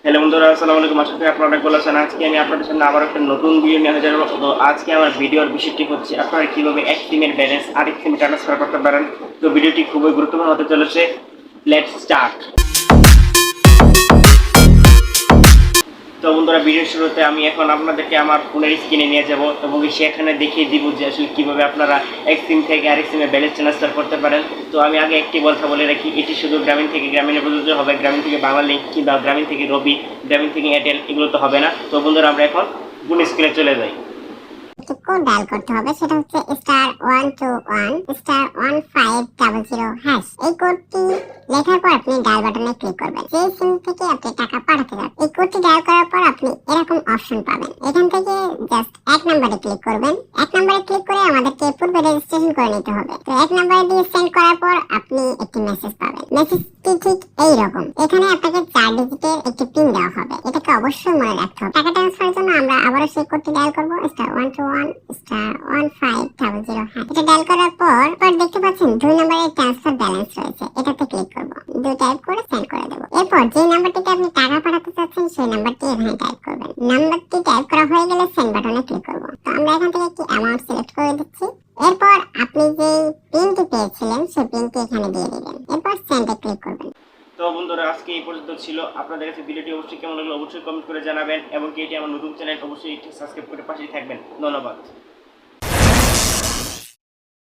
Hello বন্ধুরা, আসসালামু আলাইকুম। আশা করি আপনারা অনেক ভালো আছেন। আজকে আমি আপনাদের সামনে আবার একটা নতুন ভিডিও নিয়ে হাজির হলাম। তো আজকে আমার ভিডিওর বিষয়টি হচ্ছে আপনারা কিভাবে এক সিমের ব্যালেন্স আরেক সিমে ট্রান্সফার করতে পারেন। তো ভিডিওটি খুবই গুরুত্বপূর্ণ হতে চলেছে। Let's start. তো বন্ধুরা, ভিডিওর শুরুতে আমি এখন আপনাদেরকে আমার ফোনের স্ক্রিনে নিয়ে যাব এবং সেখানে দেখিয়ে দিব যে আসলে কীভাবে আপনারা এক সিম থেকে আরেক সিমে ব্যালেন্স ট্রান্সফার করতে পারেন। তো আমি আগে একটি কথা বলে রাখি, এটি শুধু গ্রামীণ থেকে গ্রামীণে প্রযোজ্য হবে। গ্রামীণ থেকে বাংলালিংক কিংবা গ্রামীণ থেকে রবি, গ্রামীণ থেকে এয়ারটেল এগুলো তো হবে না। তো বন্ধুরা, আমরা এখন গুণ স্ক্রিনে চলে যাই। কোড ডায়াল করতে হবে, সেটা হচ্ছে *121*1500#। এই কোডটি লেখার পর আপনি ডায়াল বাটনে ক্লিক করবেন। যে সিম থেকে আপনি টাকা পাঠাতে চান, এই কোডটি ডায়াল করার পর আপনি এরকম অপশন পাবেন। এখান থেকে জাস্ট এক নম্বরে ক্লিক করবেন। এক নম্বরে ক্লিক করে আমাদেরকে পূর্বে রেজিস্ট্রেশন করে নিতে হবে। তো এক নম্বরে দিয়ে সেন্ড করার পর আপনি একটি মেসেজ পাবেন। মেসেজটি ঠিক এইরকম। এখানে আপনাকে 4 ডিজিটের একটি পিন দেওয়া হবে। এটাকে অবশ্যই মনে রাখতে হবে। টাকা ট্রান্সফারের জন্য আমরা আবারও সেই কোডটি ডায়াল করব, *121*1500#। এটা ডায়াল করার পর দেখতে পাচ্ছেন 2 নম্বরের ট্রান্সফার ব্যালেন্স রয়েছে। এটাতে ক্লিক করব, 2 টাইপ করে সেন্ড করে দেব। এরপর যে নাম্বারটিতে আপনি টাকা পাঠাতে চাচ্ছেন সেই নাম্বারটি এখানে টাইপ করবেন। নাম্বারটি টাইপ করা হয়ে গেলে সেন্ড বাটনে ক্লিক করব। তো আমরা এখান থেকে একটি অ্যামাউন্ট সিলেক্ট করে দিচ্ছি। এরপর আপনি যে পিনটি পেয়েছিলেন সেই পিনটি এখানে দিয়ে দিবেন। এরপর সেন্ডে ক্লিক করবেন। তো বন্ধুরা, আজকে এই পর্যন্ত ছিল। আপনাদের কাছে ভিডিওটি অবশ্যই কেমন লাগলো অবশ্যই কমেন্ট করে জানাবেন এবং এটি আমার নতুন চ্যানেল, অবশ্যই সাবস্ক্রাইব করে পাশেই থাকবেন। ধন্যবাদ।